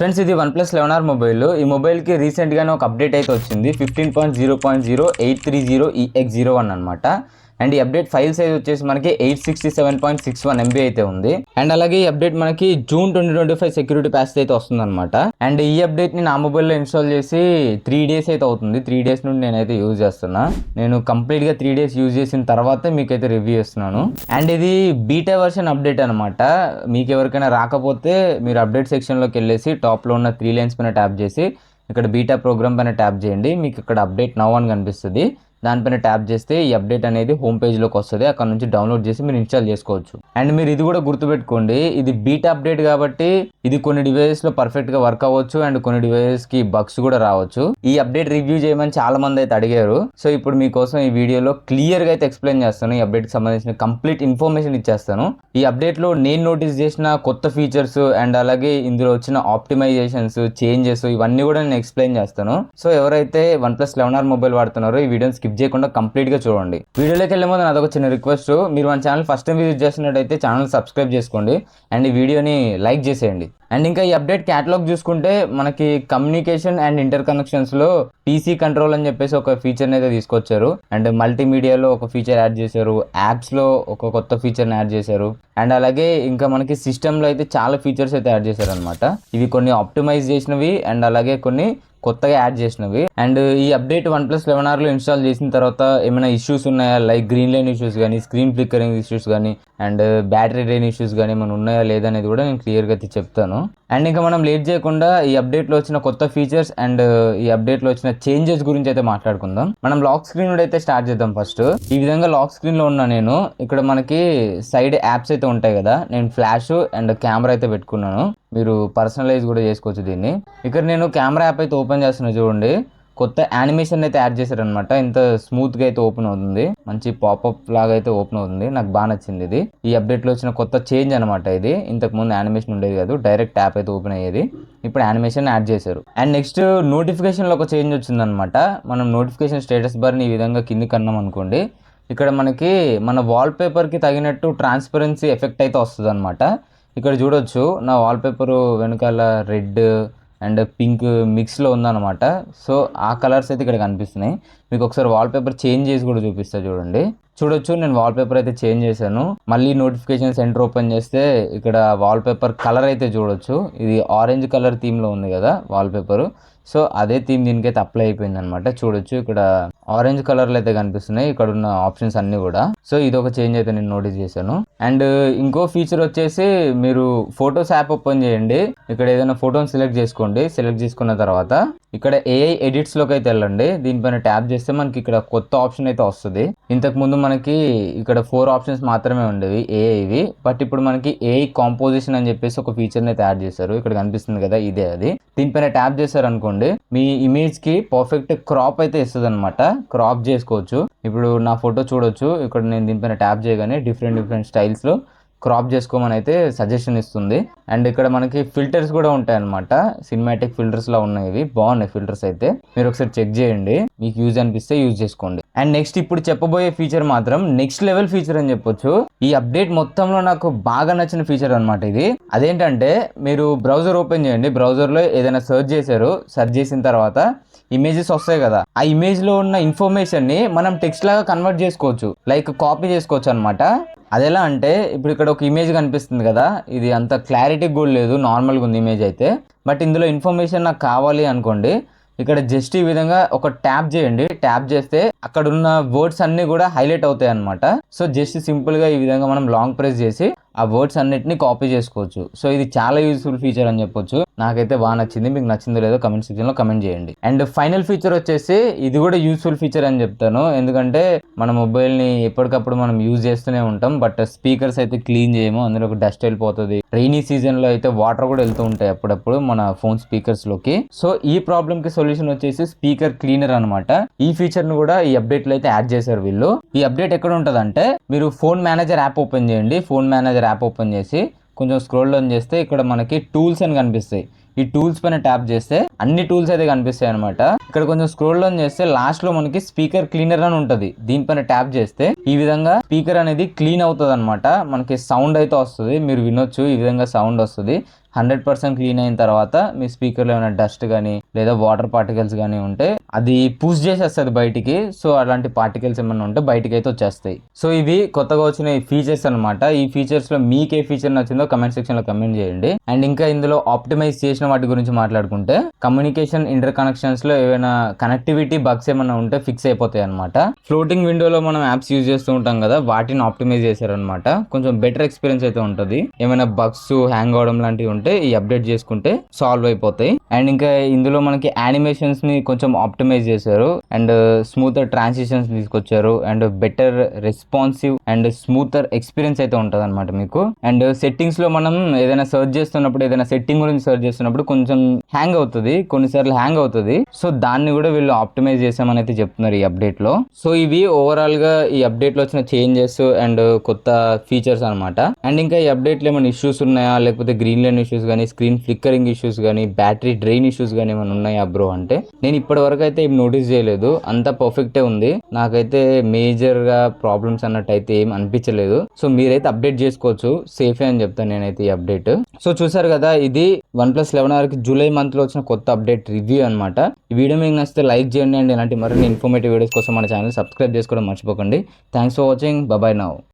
Friends, ఇది OnePlus 11R mobile. ఈ మొబైల్కి రీసెంట్గానే ఒక అప్డేట్ అయితే వచ్చింది. 15.0.0.830EX01 అనమాట. అండ్ ఈ అప్డేట్ ఫైల్ సైజ్ వచ్చేసి మనకి 867.61 MB అయితే ఉంది. అండ్ అలాగే ఈ అప్డేట్ మనకి జూన్ 2025 సెక్యూరిటీ ప్యాచ్ అయితే వస్తుంది అనమాట. అండ్ ఈ అప్డేట్ ని నా మొబైల్లో ఇన్స్టాల్ చేసి 3 days అయితే అవుతుంది. 3 days నుండి నేనైతే యూజ్ చేస్తున్నా. నేను కంప్లీట్ గా 3 days యూజ్ చేసిన తర్వాత మీకైతే రివ్యూ చేస్తున్నాను. అండ్ ఇది బీటా వర్షన్ అప్డేట్ అనమాట. మీకు ఎవరికైనా రాకపోతే మీరు అప్డేట్ సెక్షన్ లోకి వెళ్ళేసి టాప్ లో ఉన్న 3 లైన్స్ పైన ట్యాప్ చేసి ఇక్కడ బీటా ప్రోగ్రామ్ పైన ట్యాప్ చేయండి. మీకు ఇక్కడ అప్డేట్ నౌ అని కనిపిస్తుంది. దానిపైన ట్యాప్ చేస్తే ఈ అప్డేట్ అనేది హోమ్ పేజ్లోకి వస్తుంది. అక్కడ నుంచి డౌన్లోడ్ చేసి మీరు ఇన్స్టాల్ చేసుకోవచ్చు. అండ్ మీరు ఇది కూడా గుర్తుపెట్టుకోండి, ఇది బీటా అప్డేట్ కాబట్టి ఇది కొన్ని డివైసెస్లో పర్ఫెక్ట్గా వర్క్ అవ్వచ్చు అండ్ కొన్ని డివైసెస్కి బగ్స్ కూడా రావచ్చు. ఈ అప్డేట్ రివ్యూ చేయమని చాలా మంది అయితే అడిగారు. సో ఇప్పుడు మీకోసం ఈ వీడియోలో క్లియర్గా అయితే ఎక్స్ప్లెయిన్ చేస్తాను. ఈ అప్డేట్కి సంబంధించిన కంప్లీట్ ఇన్ఫర్మేషన్ ఇచ్చేస్తాను. ఈ అప్డేట్లో నేను నోటీస్ చేసిన కొత్త ఫీచర్స్ అండ్ అలాగే ఇందులో వచ్చిన ఆప్టిమైజేషన్స్, చేంజెస్ ఇవన్నీ కూడా నేను ఎక్స్ప్లెయిన్ చేస్తాను. సో ఎవరైతే OnePlus 11R మొబైల్ వాడుతున్నారో ఈ వీడియోని స్కిప్ చేయకుండా కంప్లీట్ గా చూడండి. వీడియోలోకి వెళ్ళే ముందు నాదొక చిన్న రిక్వెస్ట్, మీరు మన ఛానల్ ఫస్ట్ టైం విజిట్ చేస్తున్నట్టయితే ఛానల్ సబ్స్క్రైబ్ చేసుకోండి అండ్ ఈ వీడియోని లైక్ చేసేయండి. అండ్ ఇంకా ఈ అప్డేట్ క్యాటలాగ్ చూసుకుంటే మనకి కమ్యూనికేషన్ అండ్ ఇంటర్ కనెక్షన్స్ లో పీసీ కంట్రోల్ అని చెప్పేసి ఒక ఫీచర్ అయితే తీసుకొచ్చారు. అండ్ మల్టీమీడియాలో ఒక ఫీచర్ యాడ్ చేశారు. యాప్స్ లో ఒక కొత్త ఫీచర్ యాడ్ చేశారు. అండ్ అలాగే ఇంకా మనకి సిస్టమ్ లో అయితే చాలా ఫీచర్స్ అయితే యాడ్ చేశారు అనమాట. ఇవి కొన్ని ఆప్టిమైజ్ చేసినవి అండ్ అలాగే కొన్ని కొత్తగా యాడ్ చేసినవి. అండ్ ఈ అప్డేట్ OnePlus 11R లో ఇన్స్టాల్ చేసిన తర్వాత ఏమైనా ఇష్యూస్ ఉన్నాయా, లైక్ గ్రీన్ లైన్ ఇష్యూస్ కానీ, స్క్రీన్ ఫ్లిక్కరింగ్ ఇష్యూస్ కానీ, అండ్ బ్యాటరీ డ్రైన్ ఇష్యూస్ కానీ ఏమైనా ఉన్నాయా లేదా అనేది కూడా నేను క్లియర్గా అయితే చెప్తాను. అండ్ ఇంకా మనం లేట్ చేయకుండా ఈ అప్డేట్లో వచ్చిన కొత్త ఫీచర్స్ అండ్ ఈ అప్డేట్లో వచ్చిన చేంజెస్ గురించి అయితే మాట్లాడుకుందాం. మనం లాక్ స్క్రీన్ నుండి అయితే స్టార్ట్ చేద్దాం. ఫస్ట్ ఈ విధంగా లాక్ స్క్రీన్ లో ఉన్నా నేను. ఇక్కడ మనకి సైడ్ యాప్స్ అయితే ఉంటాయి కదా, నేను ఫ్లాష్ అండ్ కెమెరా అయితే పెట్టుకున్నాను. మీరు పర్సనలైజ్ కూడా చేసుకోవచ్చు దీన్ని. ఇక్కడ నేను కెమెరా యాప్ అయితే ఓపెన్ చేస్తున్నా. చూడండి, కొత్త యానిమేషన్ అయితే యాడ్ చేశారనమాట. ఇంత స్మూత్ గా అయితే ఓపెన్ అవుతుంది. మంచి పాపప్ లాగా అయితే ఓపెన్ అవుతుంది. నాకు బాగా నచ్చింది ఇది. ఈ అప్డేట్ లో వచ్చిన కొత్త చేంజ్ అనమాట ఇది. ఇంతకు ముందు యానిమేషన్ ఉండేది కాదు, డైరెక్ట్ యాప్ అయితే ఓపెన్ అయ్యేది. ఇప్పుడు యానిమేషన్ యాడ్ చేశారు. అండ్ నెక్స్ట్ నోటిఫికేషన్ లో ఒక చేంజ్ వచ్చిందనమాట. మనం నోటిఫికేషన్ స్టేటస్ బార్ ని ఈ విధంగా కిందికి అన్నాం అనుకోండి, ఇక్కడ మనకి మన వాల్ పేపర్ కి తగినట్టు ట్రాన్స్పరెన్సీ ఎఫెక్ట్ అయితే వస్తుంది అనమాట. ఇక్కడ చూడొచ్చు, నా వాల్పేపర్ వెనకాల రెడ్ అండ్ పింక్ మిక్స్లో ఉందన్నమాట. సో ఆ కలర్స్ అయితే ఇక్కడ కనిపిస్తున్నాయి. మీకు ఒకసారి వాల్పేపర్ చేంజ్ చేసి కూడా చూపిస్తా. చూడొచ్చు, నేను వాల్పేపర్ అయితే చేంజ్ చేశాను. మళ్ళీ నోటిఫికేషన్ సెంటర్ ఓపెన్ చేస్తే ఇక్కడ వాల్పేపర్ కలర్ అయితే చూడొచ్చు. ఇది ఆరెంజ్ కలర్ థీమ్లో ఉంది కదా వాల్పేపర్. సో అదే థీమ్ దీనికైతే అప్లై అయిపోయింది అనమాట. చూడొచ్చు, ఇక్కడ ఆరెంజ్ కలర్లు అయితే కనిపిస్తున్నాయి ఇక్కడ ఉన్న ఆప్షన్స్ అన్ని కూడా. సో ఇది ఒక చేంజ్ అయితే నేను నోటీస్ చేశాను. అండ్ ఇంకో ఫీచర్ వచ్చేసి, మీరు ఫొటోస్ యాప్ ఓపెన్ చేయండి. ఇక్కడ ఏదైనా ఫోటోని సెలెక్ట్ చేసుకోండి. సెలెక్ట్ చేసుకున్న తర్వాత ఇక్కడ ఏఐ ఎడిట్స్ లోకి అయితే వెళ్ళండి. దీనిపైన ట్యాప్ చేస్తే మనకి ఇక్కడ కొత్త ఆప్షన్ అయితే వస్తుంది. ఇంతకు ముందు మనకి ఇక్కడ 4 ఆప్షన్స్ మాత్రమే ఉండేవి ఏఐవి, బట్ ఇప్పుడు మనకి ఏఐ కాంపోజిషన్ అని చెప్పేసి ఒక ఫీచర్ అయితే యాడ్ చేశారు. ఇక్కడ కనిపిస్తుంది కదా, ఇదే అది. దీనిపైన ట్యాప్ చేశారు అనుకోండి, మీ ఇమేజ్ కి పర్ఫెక్ట్ క్రాప్ అయితే ఇస్తుంది అనమాట. క్రాప్ చేసుకోవచ్చు. ఇప్పుడు నా ఫోటో చూడొచ్చు, ఇక్కడ నేను దీనిపైన ట్యాప్ చేయగానే డిఫరెంట్ స్టైల్స్ లో క్రాప్ చేసుకోమని అయితే సజెషన్ ఇస్తుంది. అండ్ ఇక్కడ మనకి ఫిల్టర్స్ కూడా ఉంటాయి అనమాట. సినిమాటిక్ ఫిల్టర్స్ లా ఉన్నాయి. ఇవి బాగున్నాయి ఫిల్టర్స్ అయితే. మీరు ఒకసారి చెక్ చేయండి, మీకు యూజ్ అనిపిస్తే యూజ్ చేసుకోండి. అండ్ నెక్స్ట్ ఇప్పుడు చెప్పబోయే ఫీచర్ మాత్రం నెక్స్ట్ లెవెల్ ఫీచర్ అని చెప్పొచ్చు. ఈ అప్డేట్ మొత్తంలో నాకు బాగా నచ్చిన ఫీచర్ అనమాట ఇది. అదేంటంటే, మీరు బ్రౌజర్ ఓపెన్ చేయండి. బ్రౌజర్ లో ఏదైనా సెర్చ్ చేసిన తర్వాత ఇమేజెస్ వస్తాయి కదా, ఆ ఇమేజ్ లో ఉన్న ఇన్ఫర్మేషన్ ని మనం టెక్స్ట్ లాగా కన్వర్ట్ చేసుకోవచ్చు, లైక్ కాపీ చేసుకోవచ్చు అనమాట. అదెలా అంటే, ఇప్పుడు ఇక్కడ ఒక ఇమేజ్ కనిపిస్తుంది కదా, ఇది అంత క్లారిటీ కూడా లేదు, నార్మల్గా ఉంది ఇమేజ్ అయితే. బట్ ఇందులో ఇన్ఫర్మేషన్ నాకు కావాలి అనుకోండి, ఇక్కడ జస్ట్ ఈ విధంగా ఒక ట్యాప్ చేయండి. ట్యాప్ చేస్తే అక్కడ ఉన్న వర్డ్స్ అన్ని కూడా హైలైట్ అవుతాయి అనమాట. సో జస్ట్ సింపుల్ గా ఈ విధంగా మనం లాంగ్ ప్రెస్ చేసి ఆ వర్డ్స్ అన్నిటిని కాపీ చేసుకోవచ్చు. సో ఇది చాలా యూస్ఫుల్ ఫీచర్ అని చెప్పొచ్చు. నాకైతే బాగా నచ్చింది. మీకు నచ్చిందో లేదో కమెంట్ సెక్షన్ లో కమెంట్ చేయండి. అండ్ ఫైనల్ ఫీచర్ వచ్చేసి, ఇది కూడా యూస్ఫుల్ ఫీచర్ అని చెప్తాను. ఎందుకంటే మన మొబైల్ ని ఎప్పటికప్పుడు మనం యూజ్ చేస్తూనే ఉంటాం, బట్ స్పీకర్స్ అయితే క్లీన్ చేయము, అందులో ఒక డస్ట్ వెళ్ళిపోతుంది. రెయినీ సీజన్ లో అయితే వాటర్ కూడా వెళ్తూ ఉంటాయి అప్పుడప్పుడు మన ఫోన్ స్పీకర్స్ లోకి. సో ఈ ప్రాబ్లమ్ కి సొల్యూషన్ వచ్చేసి స్పీకర్ క్లీనర్ అనమాట. ఈ ఫీచర్ ను కూడా ఈ అప్డేట్ లో అయితే యాడ్ చేశారు వీళ్ళు. ఈ అప్డేట్ ఎక్కడ ఉంటది అంటే, మీరు ఫోన్ మేనేజర్ యాప్ ఓపెన్ చేయండి. ఫోన్ మేనేజర్ యాప్ ఓపెన్ చేసి కొంచెం స్క్రోల్ డౌన్ చేస్తే ఇక్కడ మనకి టూల్స్ అని కనిపిస్తాయి. ఈ టూల్స్ పైన ట్యాప్ చేస్తే అన్ని టూల్స్ అయితే కనిపిస్తాయి అనమాట. ఇక్కడ కొంచెం స్క్రోల్ డౌన్ చేస్తే లాస్ట్ లో మనకి స్పీకర్ క్లీనర్ అని ఉంటుంది. దీనిపైన ట్యాప్ చేస్తే ఈ విధంగా స్పీకర్ అనేది క్లీన్ అవుతుంది అనమాట. మనకి సౌండ్ అయితే వస్తుంది, మీరు వినొచ్చు. ఈ విధంగా సౌండ్ వస్తుంది. 100% క్లీన్ అయిన తర్వాత మీ స్పీకర్లో ఏమైనా డస్ట్ కానీ లేదా వాటర్ పార్టికల్స్ కానీ ఉంటే అది పుష్ చేసేస్తుంది బయటికి. సో అలాంటి పార్టికల్స్ ఏమైనా ఉంటే బయటికి అయితే వచ్చేస్తాయి. సో ఇవి కొత్తగా వచ్చిన ఈ ఫీచర్స్ అనమాట. ఈ ఫీచర్స్ లో మీకు ఏ ఫీచర్ నచ్చిందో కమెంట్ సెక్షన్ లో కమెంట్ చేయండి. అండ్ ఇంకా ఇందులో ఆప్టిమైజ్ చేసిన వాటి గురించి మాట్లాడుకుంటే కమ్యూనికేషన్ ఇంటర్ కనెక్షన్స్ లో ఏమైనా కనెక్టివిటీ బగ్స్ ఏమైనా ఉంటే ఫిక్స్ అయిపోతాయి అనమాట. ఫ్లోటింగ్ విండోలో మనం యాప్స్ యూజ్ చేస్తూ ఉంటాం కదా, వాటిని ఆప్టిమైజ్ చేశారనమాట. కొంచెం బెటర్ ఎక్స్పీరియన్స్ అయితే ఉంటుంది. ఏమైనా బగ్స్ హ్యాంగ్ అవడం లాంటివి ఉంటే ఈ అప్డేట్ చేసుకుంటే సాల్వ్ అయిపోతాయి. అండ్ ఇంకా ఇందులో మనకి యానిమేషన్స్ ని కొంచెం ఆప్టిమైజ్ చేశారు అండ్ స్మూతర్ ట్రాన్సిషన్స్ తీసుకొచ్చారు and better responsive and smoother experience అయితే ఉంటుంది అనమాట మీకు. అండ్ సెట్టింగ్స్ లో మనం ఏదైనా సర్చ్ చేస్తున్నప్పుడు, ఏదైనా సెట్టింగ్ గురించి సర్చ్ చేస్తున్నప్పుడు కొంచెం హ్యాంగ్ అవుతుంది, కొన్నిసార్లు హ్యాంగ్ అవుతుంది. సో దాన్ని కూడా వీళ్ళు ఆప్టిమైజ్ చేసామని అయితే చెప్తున్నారు ఈ అప్డేట్ లో. సో ఇవి ఓవరాల్ గా ఈ అప్డేట్ లో వచ్చిన చేంజెస్ అండ్ కొత్త ఫీచర్స్ అనమాట. అండ్ ఇంకా ఈ అప్డేట్ లో ఏమైనా ఇష్యూస్ ఉన్నాయా, లేకపోతే గ్రీన్ లైన్ ఇష్యూస్ కానీ, స్క్రీన్ ఫ్లిక్కరింగ్ ఇష్యూస్ కానీ, బ్యాటరీ డ్రైన్ ఇష్యూస్ కానీ ఏమైనా ఉన్నాయా బ్రో అంటే నేను ఇప్పటి వరకు అయితే ఏం నోటీస్ చేయలేదు. అంతా పర్ఫెక్టే ఉంది. నాకైతే మేజర్ గా ప్రాబ్లమ్స్ అన్నట్టు అయితే ఏం అనిపించలేదు. సో మీరైతే అప్డేట్ చేసుకోవచ్చు, సేఫే అని చెప్తాను నేనైతే ఈ అప్డేట్. సో చూసారు కదా, ఇది OnePlus 11R కి జూలై మంత్ లో వచ్చిన కొత్త అప్డేట్ రివ్యూ అనమాట. ఈ వీడియో మీకు నచ్చితే లైక్ చేయండి అండ్ ఇలాంటి మరిన్ని ఇన్ఫర్మేటివ్ వీడియోస్ కోసం మన ఛానల్ సబ్స్క్రైబ్ చేసుకోవడం మర్చిపోకండి. Thanks for watching. Bye now.